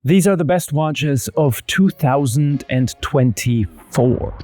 These are the best watches of 2024.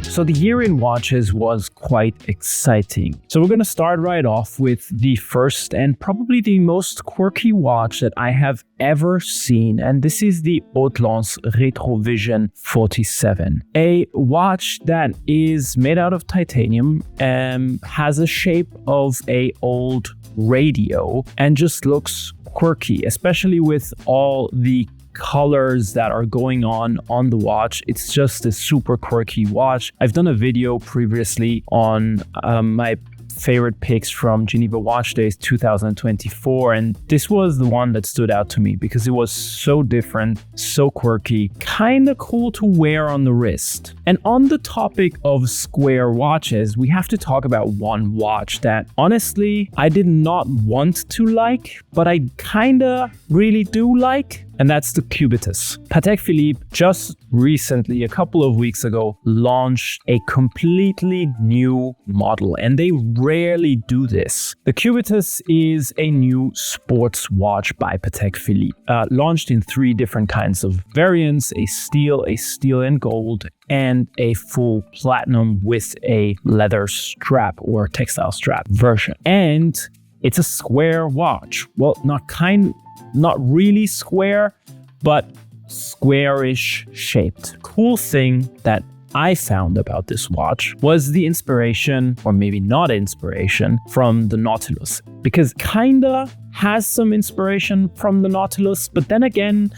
So the year in watches was quite exciting. So we're going to start right off with the first and probably the most quirky watch that I have ever seen. And this is the Oons Retrovision 47. A watch that is made out of titanium and has a shape of an old radio and just looks quirky, especially with all the colors that are going on the watch. It's just a super quirky watch. I've done a video previously on my favorite picks from Geneva Watch Days 2024, and this was the one that stood out to me because it was so different, so quirky, kind of cool to wear on the wrist. And on the topic of square watches, we have to talk about one watch that honestly I did not want to like, but I kind of really do like. And that's the cubitus. Patek Philippe just recently, a couple of weeks ago, launched a completely new model, and they rarely do this. The cubitus is a new sports watch by Patek Philippe, launched in 3 different kinds of variants: a steel and gold, and a full platinum with a leather strap or textile strap version. And it's a square watch. Well, not really square, but squarish shaped. Cool thing that I found about this watch was the inspiration, or maybe not inspiration, from the Nautilus. Because kinda has some inspiration from the Nautilus, but then again,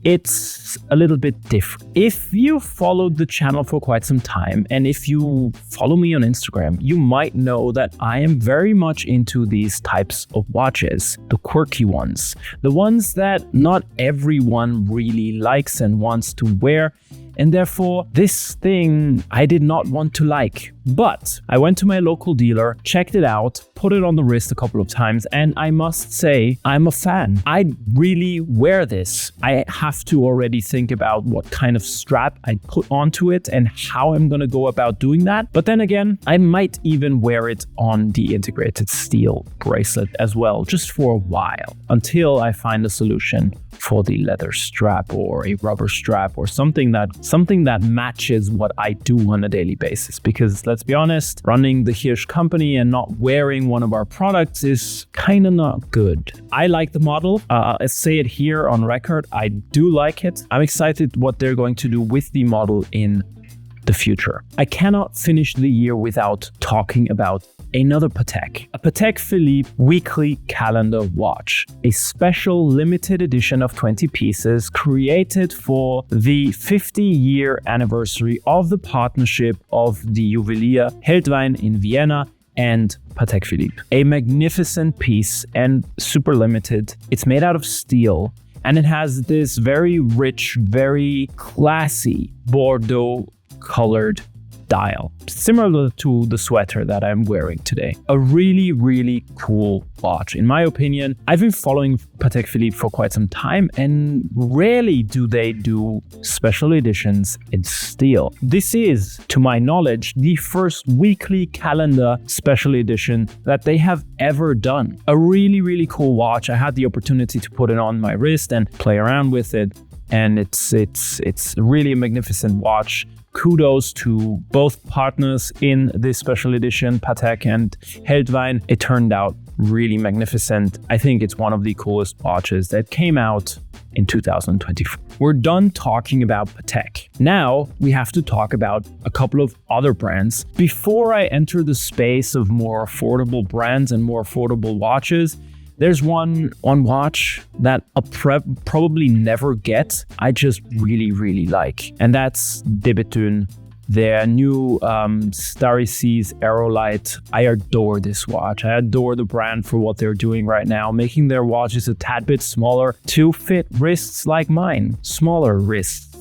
it's a little bit different. If you followed the channel for quite some time, and if you follow me on Instagram, you might know that I am very much into these types of watches, the quirky ones, the ones that not everyone really likes and wants to wear. And therefore, this thing I did not want to like. But I went to my local dealer, checked it out, put it on the wrist a couple of times, and I must say, I'm a fan. I really wear this. I have to already think about what kind of strap I put onto it and how I'm gonna go about doing that. But then again, I might even wear it on the integrated steel bracelet as well, just for a while, until I find a solution for the leather strap or a rubber strap or something that matches what I do on a daily basis. Because let's be honest, running the Hirsch company and not wearing one of our products is kind of not good. I like the model. I say it here on record. I do like it. I'm excited what they're going to do with the model in the future. I cannot finish the year without talking about another Patek. A Patek Philippe weekly calendar watch. A special limited edition of 20 pieces created for the 50-year anniversary of the partnership of the Juwelier Heldwein in Vienna and Patek Philippe. A magnificent piece and super limited. It's made out of steel, and it has this very rich, very classy Bordeaux colored dial, similar to the sweater that I'm wearing today. A really, really cool watch. In my opinion, I've been following Patek Philippe for quite some time, and rarely do they do special editions in steel. This is, to my knowledge, the first weekly calendar special edition that they have ever done. A really, really cool watch. I had the opportunity to put it on my wrist and play around with it, and it's really a magnificent watch. Kudos to both partners in this special edition, Patek and Heldwein. It turned out really magnificent. I think it's one of the coolest watches that came out in 2024. We're done talking about Patek. Now we have to talk about a couple of other brands. Before I enter the space of more affordable brands and more affordable watches, there's one watch that I'll probably never get. I just really, really like. And that's Devon, their new Starry Seas aolite. I adore this watch. I adore the brand for what they're doing right now, making their watches a tad bit smaller to fit wrists like mine. Smaller wrists.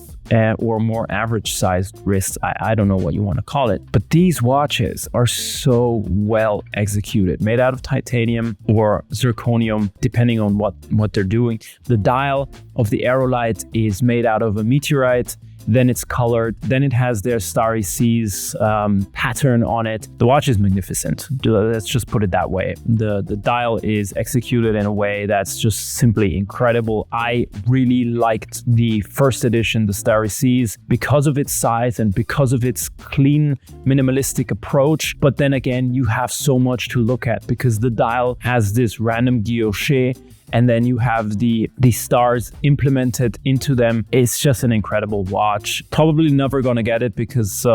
Or more average sized wrists. I don't know what you want to call it. But these watches are so well executed, made out of titanium or zirconium, depending on what they're doing. The dial of the aolite is made out of a meteorite, then it's colored, then it has their starry seas pattern on it. The watch is magnificent. Let's just put it that way. The dial is executed in a way that's just simply incredible. I really liked the first edition, the Starry Seas, because of its size and because of its clean, minimalistic approach. But then again, you have so much to look at because the dial has this random guilloche, and then you have the stars implemented into them. It's just an incredible watch. Probably never gonna get it because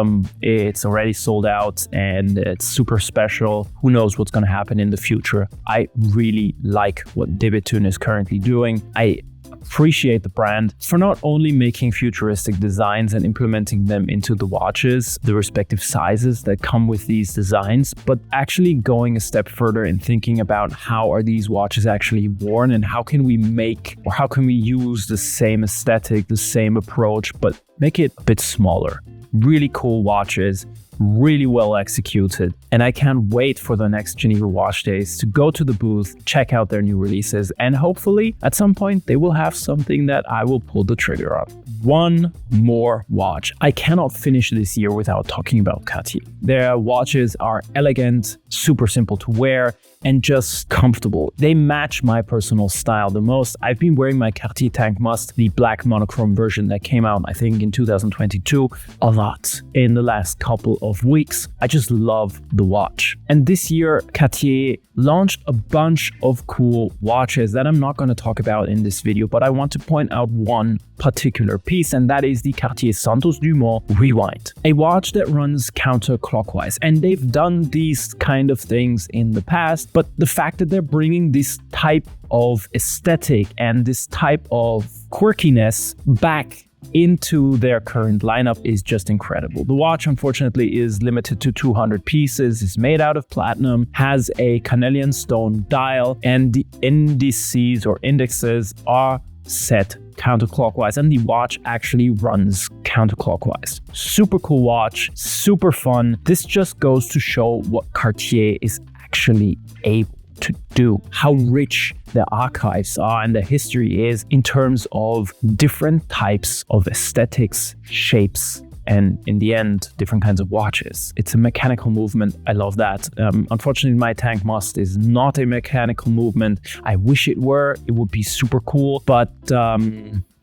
it's already sold out and it's super special. Who knows what's gonna happen in the future. I really like what Devon is currently doing. I appreciate the brand for not only making futuristic designs and implementing them into the watches, the respective sizes that come with these designs, but actually going a step further and thinking about how are these watches actually worn and how can we make or how can we use the same aesthetic, the same approach, but make it a bit smaller. Really cool watches, really well executed, and I can't wait for the next Geneva Watch Days to go to the booth, check out their new releases, and hopefully at some point they will have something that I will pull the trigger on. One more watch. I cannot finish this year without talking about Cartier. Their watches are elegant, super simple to wear, and just comfortable. They match my personal style the most. I've been wearing my Cartier Tank Must, the black monochrome version that came out, I think, in 2022, a lot in the last couple of weeks. I just love the watch. And this year, Cartier launched a bunch of cool watches that I'm not going to talk about in this video, but I want to point out one particular piece, and that is the Cartier Santosh du Mont Rewind, a watch that runs counterclockwise. And they've done these kind of things in the past, but the fact that they're bringing this type of aesthetic and this type of quirkiness back into their current lineup is just incredible. The watch, unfortunately, is limited to 200 pieces, is made out of platinum, has a carnelian stone dial, and the indices or indexes are set counterclockwise, and the watch actually runs counterclockwise. Super cool watch, super fun. This just goes to show what Cartier is actually able to do, how rich the archives are and the history is in terms of different types of aesthetics, shapes, and in the end, different kinds of watches. It's a mechanical movement. I love that. Unfortunately, my Tank Must is not a mechanical movement. I wish it were. It would be super cool. But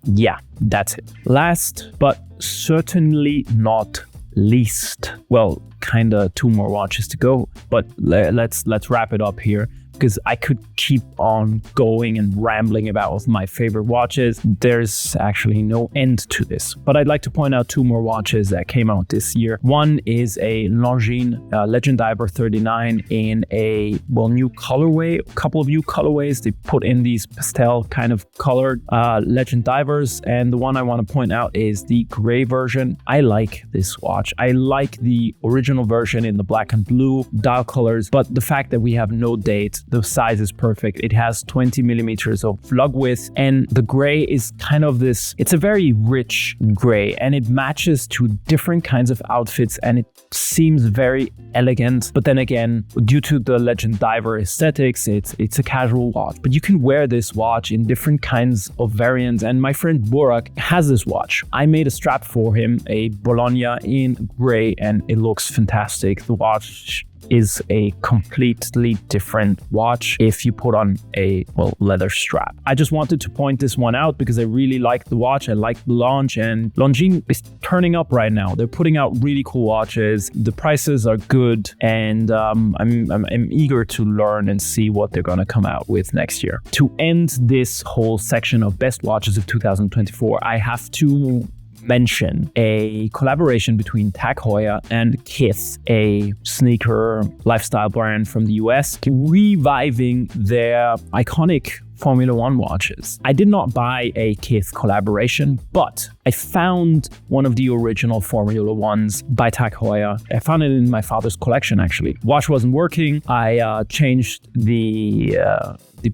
yeah, that's it. Last, but certainly not least, well, kind of two more watches to go, but let's wrap it up here, because I could keep on going and rambling about my favorite watches. There's actually no end to this. But I'd like to point out two more watches that came out this year. One is a Longines Legend Diver 39 in a, well, new colorway, a couple of new colorways. They put in these pastel kind of colored Legend Divers. And the one I want to point out is the gray version. I like this watch. I like the original version in the black and blue dial colors, but the fact that we have no date, the size is perfect. It has 20 millimeters of lug width, and the gray is kind of this, it's a very rich gray, and it matches to different kinds of outfits, and it seems very elegant. But then again, due to the Legend Diver aesthetics, it's a casual watch, but you can wear this watch in different kinds of variants. And my friend Burak has this watch. I made a strap for him, a Bologna in gray, and it looks fantastic. The watch is a completely different watch if you put on a, well, leather strap. I just wanted to point this one out because I really like the watch. I like the launch, and Longines is turning up right now. They're putting out really cool watches. The prices are good, and I'm eager to learn and see what they're gonna come out with next year. To end this whole section of best watches of 2024, I have to mention a collaboration between Tag Heuer and Kith, a sneaker lifestyle brand from the US, reviving their iconic Formula One watches. I did not buy a Kith collaboration, but I found one of the original Formula Ones by Tag Heuer. I found it in my father's collection, actually. Watch wasn't working. I changed the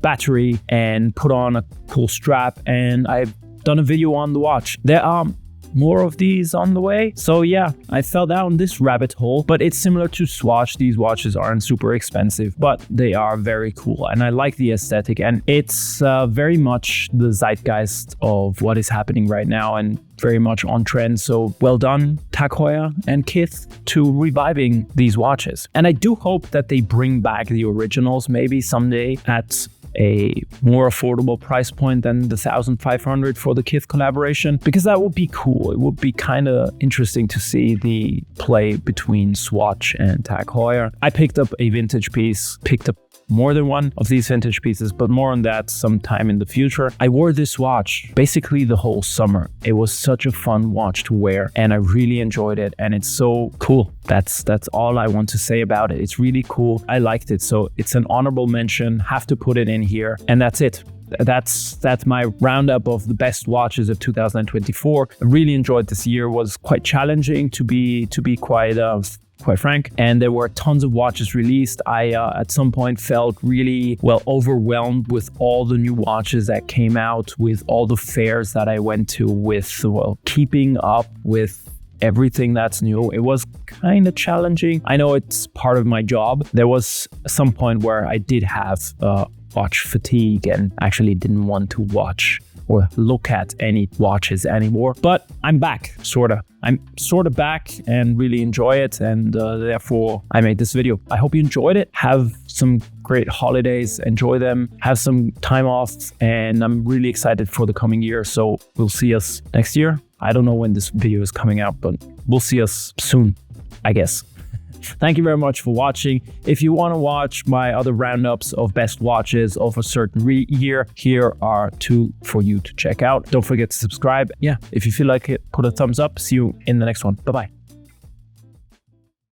battery and put on a cool strap, and I've done a video on the watch. There are more of these on the way. So yeah, I fell down this rabbit hole, but it's similar to Swatch. These watches aren't super expensive, but they are very cool. And I like the aesthetic, and it's very much the zeitgeist of what is happening right now and very much on trend. So well done, Tag Heuer and Kith, to reviving these watches. And I do hope that they bring back the originals maybe someday at a more affordable price point than the 1,500 for the Kith collaboration, because that would be cool. It would be kind of interesting to see the play between Swatch and Tag Heuer. I picked up a vintage piece, picked up more than one of these vintage pieces, but more on that sometime in the future. I wore this watch basically the whole summer. It was such a fun watch to wear, and I really enjoyed it, and it's so cool. That's all I want to say about it. It's really cool. I liked it, so it's an honorable mention. Have to put it in here, and that's it. That's my roundup of the best watches of 2024. I really enjoyed this year. It was quite challenging to be quite frank, and there were tons of watches released. I at some point felt really overwhelmed with all the new watches that came out, with all the fairs that I went to, with keeping up with everything that's new. It was kind of challenging. I know it's part of my job. There was some point where I did have watch fatigue and actually didn't want to watch or look at any watches anymore, but I'm back, I'm sort of back and really enjoy it, and therefore I made this video. I hope you enjoyed it. Have some great holidays, enjoy them, have some time off, and I'm really excited for the coming year. So we'll see us next year. I don't know when this video is coming out, but we'll see us soon, I guess. Thank you very much for watching. If you want to watch my other roundups of best watches of a certain year, here are 2 for you to check out. Don't forget to subscribe. Yeah, if you feel like it, put a thumbs up. See you in the next one. Bye-bye.